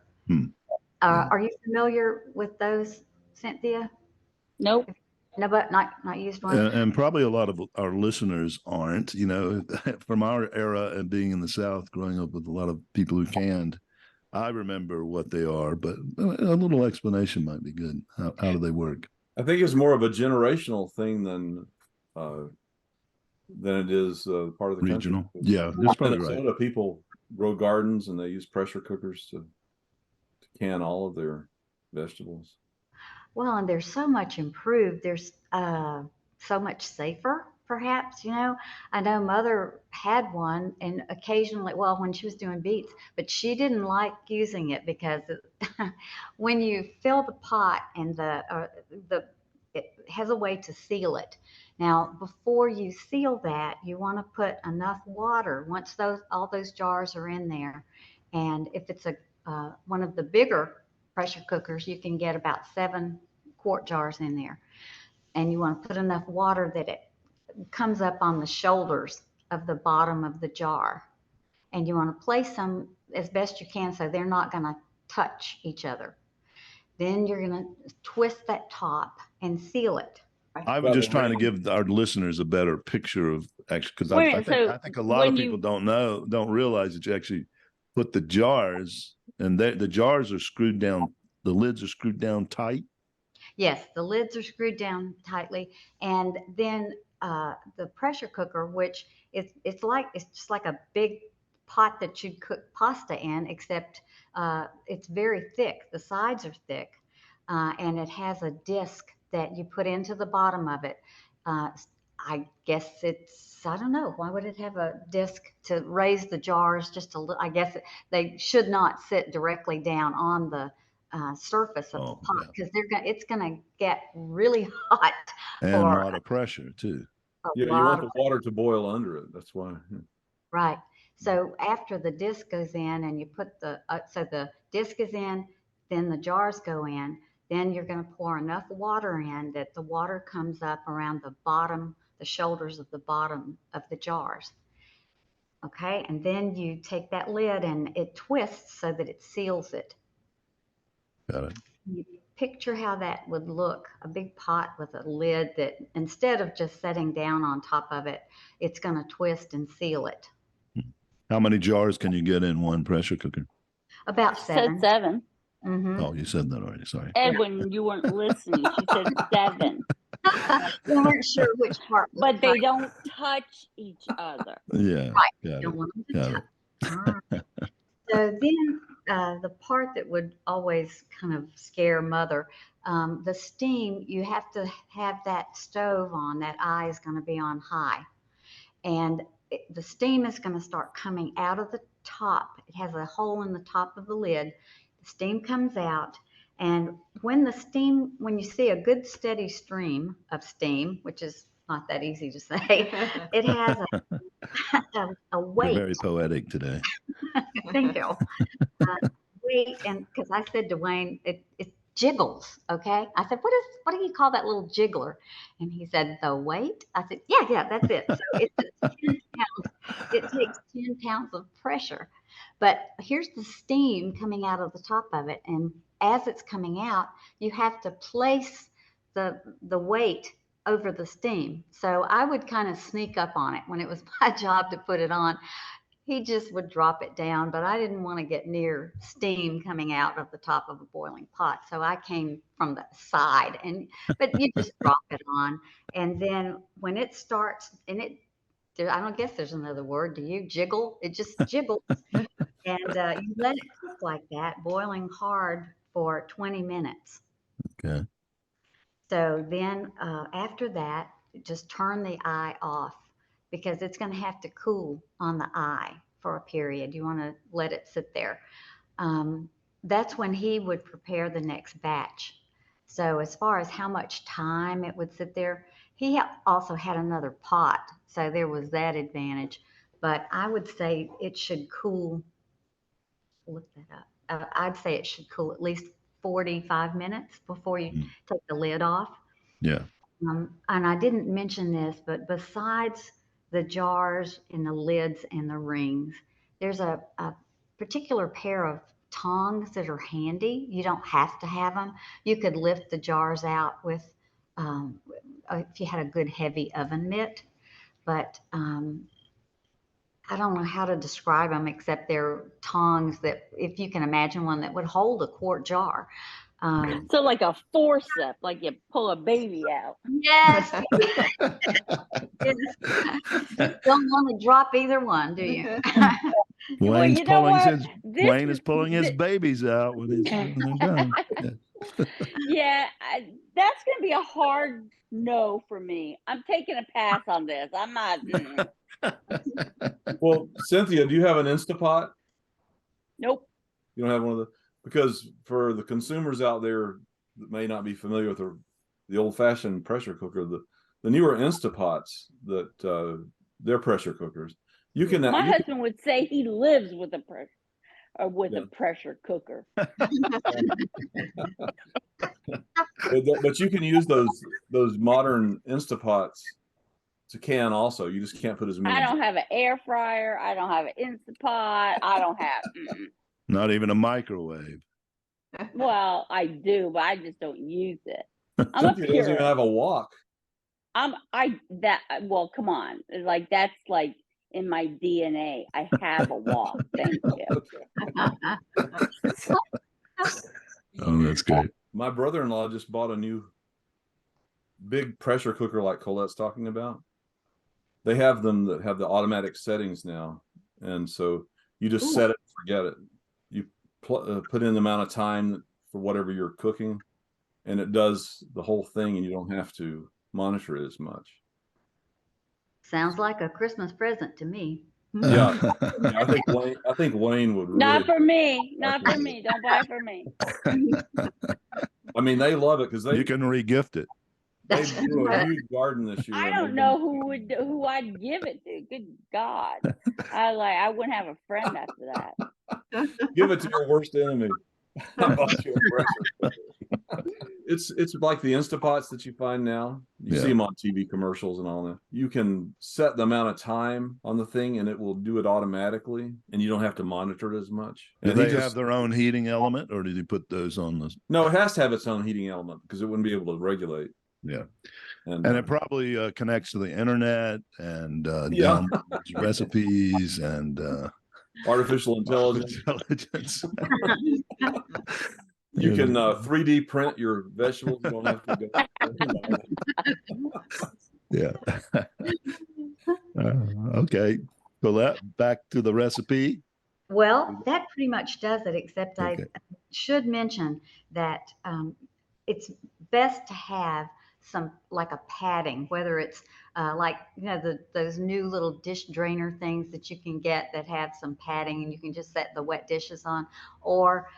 Are you familiar with those, Cynthia? Nope. No, but not used one. And probably a lot of our listeners aren't, from our era and being in the South, growing up with a lot of people who canned. I remember what they are, but a little explanation might be good. How do they work? I think it's more of a generational thing than it is part of the regional. country. Yeah, that's probably right. Minnesota people grow gardens and they use pressure cookers to can all of their vegetables. Well, and they're so much improved. There's so much safer, perhaps. I know Mother had one, and occasionally, well, when she was doing beets, but she didn't like using it because when you fill the pot and it has a way to seal it. Now, before you seal that, you want to put enough water once all those jars are in there, and if it's one of the bigger pressure cookers, you can get about 7 quart jars in there, and you want to put enough water that it comes up on the shoulders of the bottom of the jar, and you want to place them as best you can so they're not going to touch each other. Then you're going to twist that top and seal it. I was just trying to give our listeners a better picture of actually, because I think a lot of people don't realize that you actually put the jars, and the jars are screwed down. The lids are screwed down tight. Yes, the lids are screwed down tightly, and then the pressure cooker, which it's just like a big pot that you'd cook pasta in, except it's very thick. The sides are thick, and it has a disc that you put into the bottom of it. I guess I don't know, why would it have a disc to raise the jars just a little? I guess they should not sit directly down on the surface of the pot, because it's going to get really hot and a lot of pressure too. Yeah, you want the water to boil under it. That's why. Right. So after the disc goes in and you put so the disc is in, then the jars go in, then you're going to pour enough water in that the water comes up around the shoulders of the bottom of the jars. Okay. And then you take that lid and it twists so that it seals it. Got it. You picture how that would look, a big pot with a lid that instead of just setting down on top of it, it's going to twist and seal it. How many jars can you get in one pressure cooker? About 7. Said 7. Mm-hmm. Oh, you said that already. Sorry. Edwin, you weren't listening. She said 7. We weren't sure which part. But they don't touch each other. Yeah. Right. Got Don't it. want them to Got touch. All right. So then the part that would always kind of scare Mother, the steam, you have to have that stove on, that eye is going to be on high. And the steam is going to start coming out of the top. It has a hole in the top of the lid. The steam comes out. And when you see a good steady stream of steam, which is not that easy to say. It has a You're weight. very poetic today. Thank you. Weight, and because I said to Wayne, it jiggles. Okay, I said, what do you call that little jiggler? And he said, the weight. I said, yeah, that's it. So it's 10 pounds. It takes 10 pounds of pressure. But here's the steam coming out of the top of it, and as it's coming out, you have to place the weight over the steam. So I would kind of sneak up on it when it was my job to put it on. He just would drop it down, but I didn't want to get near steam coming out of the top of a boiling pot. So I came from the side, but you just drop it on. And then when it starts, I don't guess there's another word. Do you jiggle? It just jiggles. And you let it cook like that, boiling hard for 20 minutes. Okay. So then after that, just turn the eye off, because it's going to have to cool on the eye for a period. You want to let it sit there. That's when he would prepare the next batch. So as far as how much time it would sit there, he also had another pot. So there was that advantage. But I would say it should cool, look that up. I'd say it should cool at least 45 minutes before you take the lid off. Yeah. And I didn't mention this, but besides the jars and the lids and the rings, there's a particular pair of tongs that are handy. You don't have to have them. You could lift the jars out with, if you had a good heavy oven mitt, but I don't know how to describe them, except they're tongs that, if you can imagine one, that would hold a quart jar. So like a forceps, like you pull a baby out. Yes. Yes. Don't want to drop either one, do you? Wayne's you know pulling what? his Wayne is pulling his babies out when they're done. Yeah, that's going to be a hard no for me. I'm taking a pass on this. I'm not. Well, Cynthia, do you have an Instapot? Nope. You don't have one of the, because for the consumers out there that may not be familiar with the old-fashioned pressure cooker, the newer Instapots that they're pressure cookers. You can. My husband would say he lives with a pressure cooker. But you can use those modern Instapots to can also. You just can't put as many. I don't have an air fryer. I don't have an Instapot. I don't have. Not even a microwave. Well, I do, but I just don't use it. I'm Cynthia doesn't even have a wok. Well, come on. Like, that's like in my DNA. I have a wok. Thank you. Oh, that's great. My brother-in-law just bought a new big pressure cooker like Colette's talking about. They have them that have the automatic settings now. And so you just set it, forget it. You put in the amount of time for whatever you're cooking, and it does the whole thing, and you don't have to monitor it as much. Sounds like a Christmas present to me. Yeah, I think Wayne would. Not for me. Not for me. Don't buy it for me. I mean, they love it because you can re-gift it. They grew a huge garden this year. I don't know who I'd give it to. Good God, I wouldn't have a friend after that. Give it to your worst enemy. I bought you a pressure cooker. It's like the Instapots that you find now. You see them on TV commercials and all that. You can set the amount of time on the thing, and it will do it automatically, and you don't have to monitor it as much. Do they have their own heating element, or did you put those on the? No, it has to have its own heating element because it wouldn't be able to regulate. Yeah, and it probably connects to the internet and downloads recipes and artificial intelligence. You can 3D print your vegetables. You don't have to go. Yeah. Okay, Colette, back to the recipe. Well, that pretty much does it, except I should mention that it's best to have some, like a padding, whether it's like, those new little dish drainer things that you can get that have some padding, and you can just set the wet dishes on, or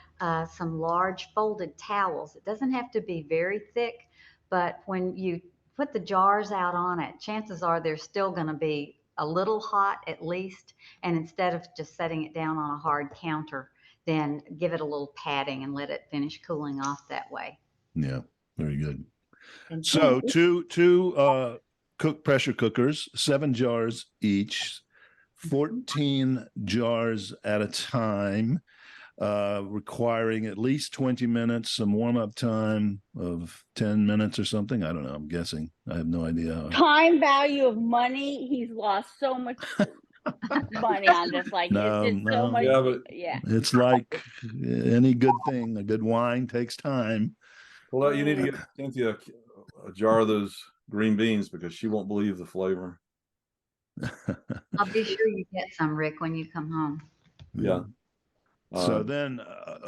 some large folded towels. It doesn't have to be very thick, but when you put the jars out on it, chances are they're still going to be a little hot at least. And instead of just setting it down on a hard counter, then give it a little patting and let it finish cooling off that way. Yeah, very good. And So then two pressure cookers, 7 jars each, 14 jars at a time, requiring at least 20 minutes, some warm-up time of 10 minutes or something. I don't know. I'm guessing. I have no idea. Time value of money. He's lost so much money on this. Like it's just so much. Yeah, but It's like any good thing. A good wine takes time. Well, you need to get Cynthia a jar of those green beans because she won't believe the flavor. I'll be sure you get some, Rick, when you come home. Yeah. So then,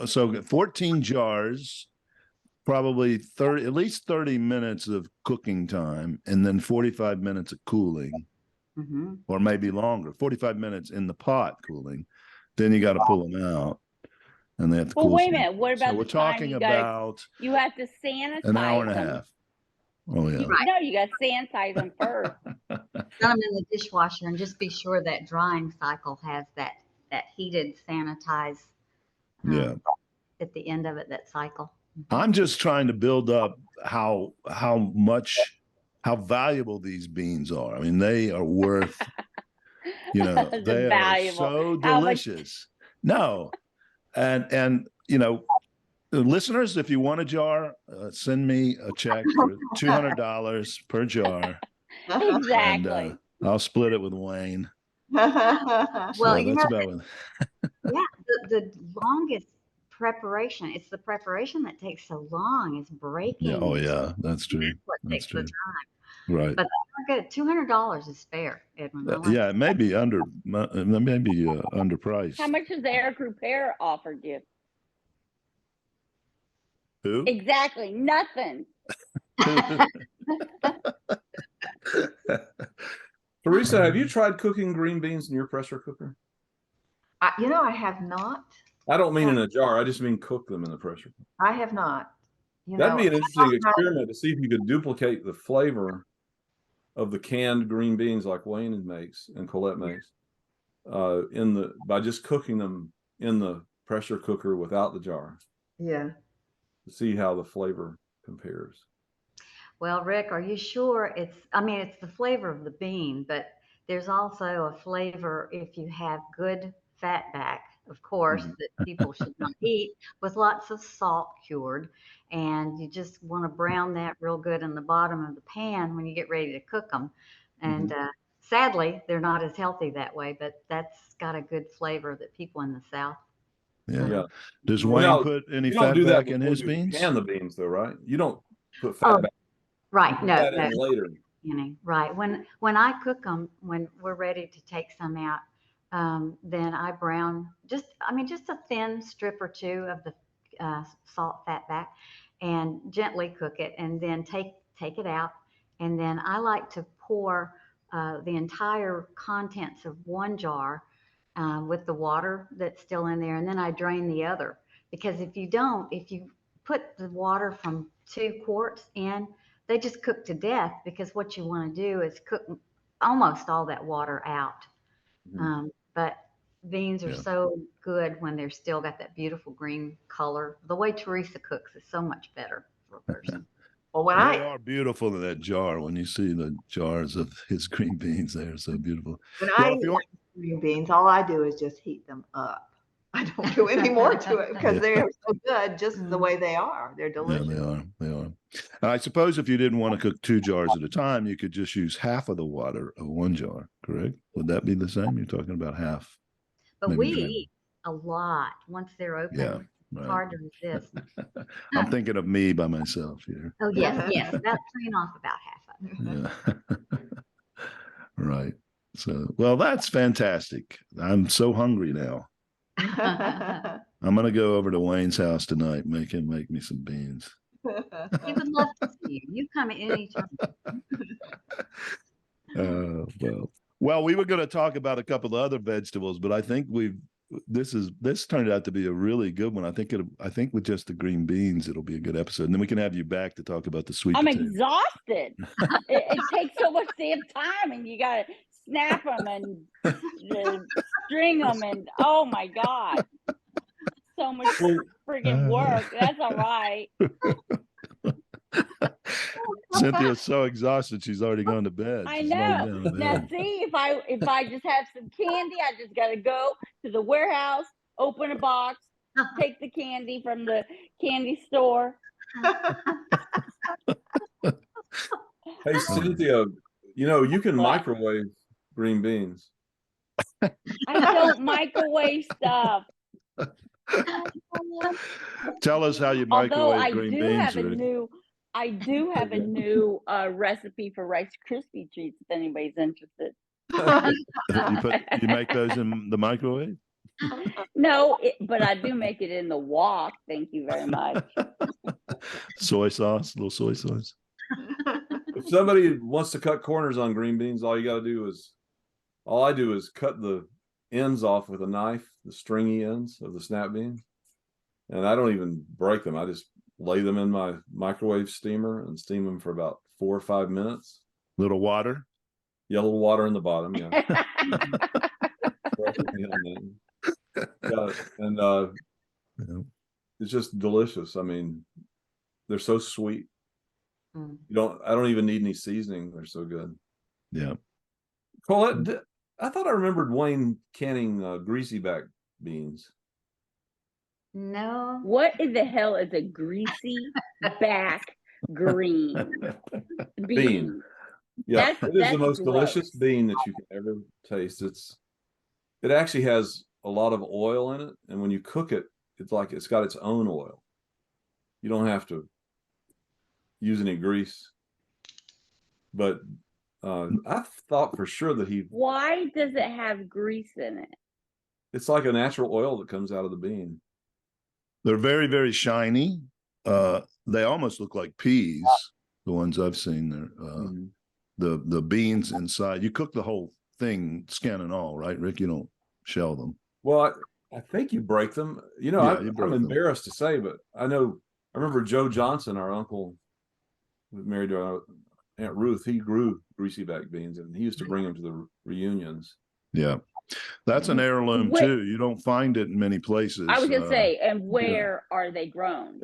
so 14 jars, probably at least 30 minutes of cooking time, and then 45 minutes of cooling, or maybe longer. 45 minutes in the pot cooling. Then you got to pull them out, and they have to cool. Well, wait a minute. What about so we're talking about you have to sanitize an hour and a them. half. Oh yeah. Right. No, you got to sanitize them first. Put them in the dishwasher and just be sure that drying cycle has that heated sanitize. Yeah. At the end of it, that cycle. I'm just trying to build up how valuable these beans are. I mean, they are worth, they are valuable. so delicious. No, and listeners, if you want a jar, send me a check for $200 per jar. Exactly. And I'll split it with Wayne. Well, so that's about yeah, the longest preparation. It's the preparation that takes so long. It's breaking. Yeah. Oh yeah, that's true. That's what takes the time. Right. But good. $200 is fair, Edwin. Yeah, it may be underpriced. How much has the air group air offered you? Who? Exactly, nothing. Teresa, have you tried cooking green beans in your pressure cooker? I have not. I don't mean in a jar. I just mean cook them in the pressure cooker. I have not. That'd be an interesting experiment to see if you could duplicate the flavor of the canned green beans like Wayne makes and Colette makes by just cooking them in the pressure cooker without the jar. Yeah. To see how the flavor compares. Well, Rick, are you sure it's the flavor of the bean, but there's also a flavor if you have good fatback, of course, that people should not eat, with lots of salt cured. And you just want to brown that real good in the bottom of the pan when you get ready to cook them. And sadly, they're not as healthy that way, but that's got a good flavor that people in the South. Yeah. Does Wayne put any fat back in his beans? Can the beans though, right? You don't put fat back. Right. No. Later. Right. When I cook them, when we're ready to take some out, then I brown just a thin strip or two of the salt fat back, and gently cook it, and then take it out, and then I like to pour the entire contents of one jar with the water that's still in there, and then I drain the other, because if you put the water from 2 quarts in, they just cook to death, because what you want to do is cook almost all that water out. But beans are so good when they're still got that beautiful green color. The way Teresa cooks is so much better for a person. Well, they are beautiful in that jar. When you see the jars of his green beans, they are so beautiful. When I eat green beans, all I do is just heat them up. I don't do any more to it because they are so good just the way they are. They're delicious. Yeah, they are. And I suppose if you didn't want to cook 2 jars at a time, you could just use half of the water of 1 jar, correct? Would that be the same? You're talking about half. But we eat a lot once they're open. Yeah, it's hard to resist. I'm thinking of me by myself here. Oh, yes. That's clean off about half of it. Yeah. Right. So, well, that's fantastic. I'm so hungry now. I'm going to go over to Wayne's house tonight, make him make me some beans. He would love to see you. You come at any time. Well, we were going to talk about a couple of other vegetables, but I think we've this turned out to be a really good one. I think with just the green beans, it'll be a good episode. And then we can have you back to talk about the sweet I'm potato. exhausted. It takes so much damn time, and you got to snap them and string them, and oh my God, so much friggin' work. That's all right. Cynthia's so exhausted she's already gone to bed. I She's laying know. down in Now, bed. see, if I just have some candy, I just got to go to the warehouse, open a box, take the candy from the candy store. Hey, Cynthia, you can What? microwave green beans. I don't microwave stuff. Tell us how you Although microwave I green do beans. have a Rick. new recipe for Rice Krispie treats if anybody's interested. You make those in the microwave? No, but I do make it in the wok. Thank you very much. Soy sauce, little soy sauce. If somebody wants to cut corners on green beans, all I do is cut the ends off with a knife, the stringy ends of the snap beans. And I don't even break them. I just lay them in my microwave steamer and steam them for about 4 or 5 minutes. Little water. Yeah, a little water in the bottom. Yeah. And it's just delicious. I mean, they're so sweet. I don't even need any seasoning. They're so good. Yeah. Colette, I thought I remembered Wayne canning greasy back beans. No. What in the hell is a greasy back green bean? Yeah, it is the most gross. delicious bean that you can ever taste. It actually has a lot of oil in it, and when you cook it, it's like it's got its own oil. You don't have to use any grease. But I thought for sure that Why does it have grease in it? it's like a natural oil that comes out of the bean. They're very, very shiny. They almost look like peas, the ones I've seen there. The beans inside. You cook the whole thing, skin and all, right, Rick? You don't shell them. Well, I think you break them. I'm embarrassed to say, but I remember Joe Johnson, our uncle, who was married to our Aunt Ruth. He grew greasy back beans, and he used to bring them to the reunions. Yeah. That's an heirloom too. You don't find it in many places. I was going to say, and where are they grown?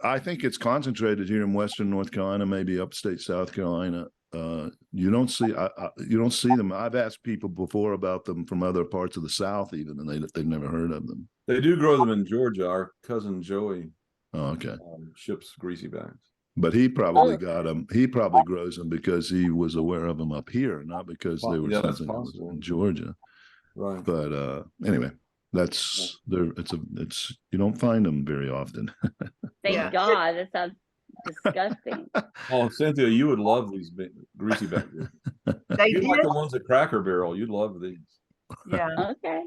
I think it's concentrated here in Western North Carolina, maybe upstate South Carolina. You don't see them. I've asked people before about them from other parts of the South, even, and they've never heard of them. They do grow them in Georgia. Our cousin Joey ships greasy backs. But he probably got them. He probably grows them because he was aware of them up here, not because they were something that was in Georgia. Right. But anyway, it's you don't find them very often. Thank God. That sounds disgusting. Oh, Cynthia, you would love these greasy back beans. You'd like the ones at Cracker Barrel. You'd love these. Yeah. Okay.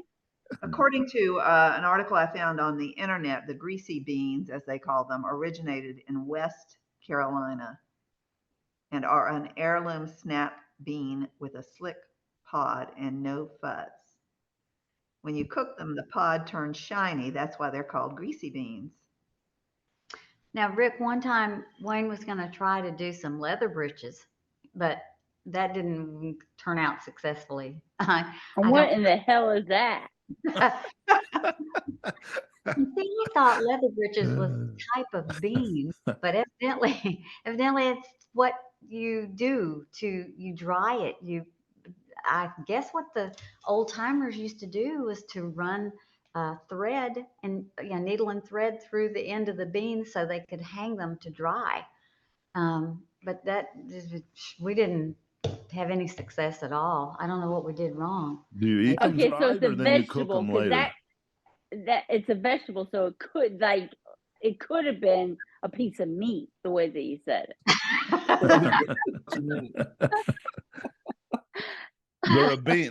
According to an article I found on the internet, the greasy beans, as they call them, originated in West Carolina and are an heirloom snap bean with a slick pod and no fuzz. When you cook them, the pod turns shiny. That's why they're called greasy beans. Now, Rick, one time Wayne was going to try to do some leather breeches, but that didn't turn out successfully. What in the hell is that? I thought leather breeches was a type of bean, but evidently it's what you do you dry it. I guess what the old timers used to do was to run thread and needle and thread through the end of the bean so they could hang them to dry. But we didn't have any success at all. I don't know what we did wrong. Do you eat them so dried, it's a or then you cook vegetable them later? That it's a vegetable, so it could have been a piece of meat the way that you said it.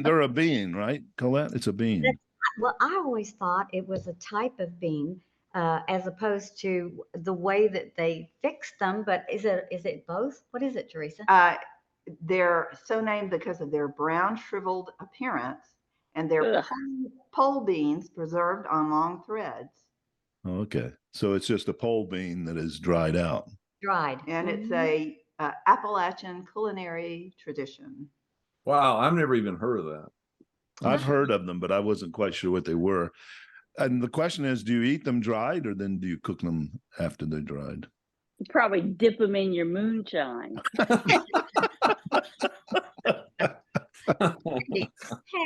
They're a bean, right, Colette? It's a bean. Well, I always thought it was a type of bean, as opposed to the way that they fixed them. But is it both? What is it, Teresa? They're so named because of their brown, shriveled appearance and they're Ugh. pole beans preserved on long threads. Okay. So it's just a pole bean that is dried out. Dried. And it's a Appalachian culinary tradition. Wow, I've never even heard of that. I've heard of them, but I wasn't quite sure what they were. And the question is, do you eat them dried or then do you cook them after they're dried? You probably dip them in your moonshine. Hey,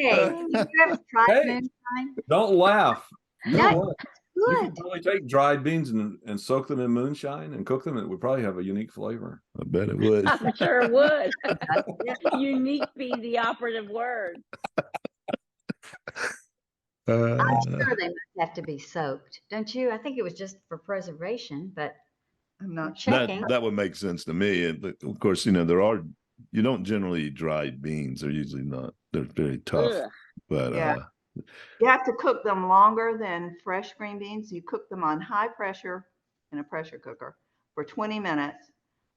have you ever tried Hey. moonshine? Don't laugh. You Yeah, know what? You Good. could probably take dried beans and soak them in moonshine and cook them. It would probably have a unique flavor. I bet it would. I'm sure it would. Unique being the operative word. I'm sure they must have to be soaked, don't you? I think it was just for preservation, but I'm not checking. That would make sense to me. But of course, you don't generally eat dried beans. They're usually not. They're very tough. Ugh. But Yeah. You have to cook them longer than fresh green beans. You cook them on high pressure in a pressure cooker for 20 minutes,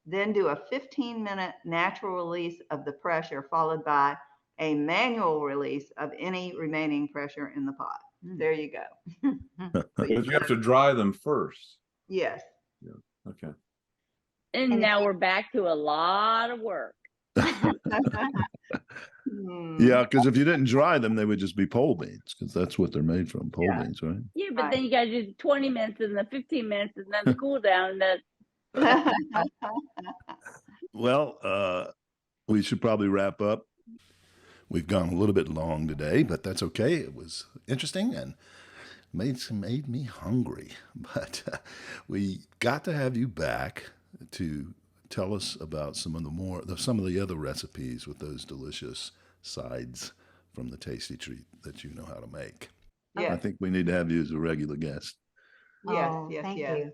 then do a 15-minute natural release of the pressure, followed by a manual release of any remaining pressure in the pot. There you go. But you have to dry them first. Yes. Okay. And now we're back to a lot of work. yeah, because if you didn't dry them, they would just be pole beans because that's what they're made from, pole Yeah. beans, right? Yeah, but Right. then you got to do 20 minutes and then 15 minutes and then the cool down. And then Well, we should probably wrap up. We've gone a little bit long today, but that's okay. It was interesting and made me hungry. But we got to have you back to tell us about some of the other recipes with those delicious sides from the tasty treat that you know how to make. I Yes. think we need to have you as a regular guest. Yes. Oh, Yes. thank Yes. you.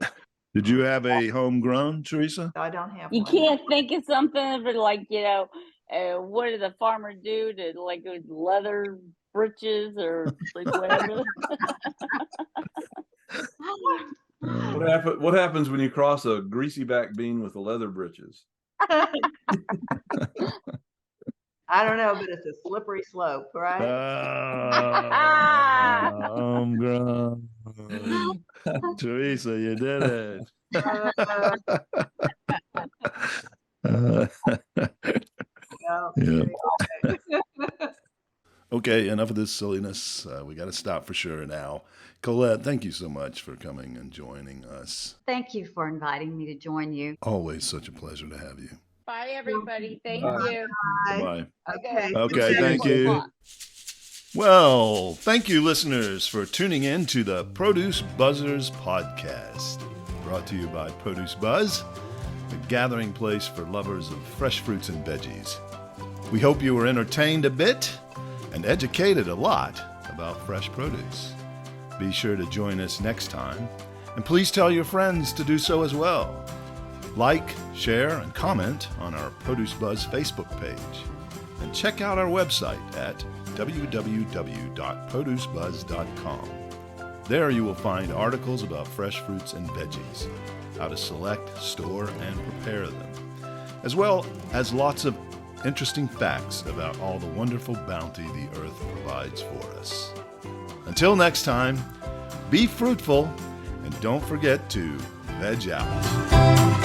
Did you have a homegrown, Teresa? I don't have you one. can't think of something but like, what did the farmer do to like those leather breeches or like whatever? What happens when you cross a greasy back bean with the leather breeches? I don't know, but it's a slippery slope, right? Homegrown. Teresa, you did it. Yeah. Okay, enough of this silliness. We got to stop for sure now. Colette, thank you so much for coming and joining us. Thank you for inviting me to join you. Always such a pleasure to have you. Bye, everybody. Thank Bye. you. Bye. Okay. Okay, thank you. Well, thank you, listeners, for tuning in to the Produce Buzzers podcast, brought to you by Produce Buzz, the gathering place for lovers of fresh fruits and veggies. We hope you were entertained a bit and educated a lot about fresh produce. Be sure to join us next time, and please tell your friends to do so as well. Like, share, and comment on our Produce Buzz Facebook page, and check out our website at www.producebuzz.com. There you will find articles about fresh fruits and veggies, how to select, store, and prepare them, as well as lots of interesting facts about all the wonderful bounty the earth provides for us. Until next time, be fruitful and don't forget to veg out.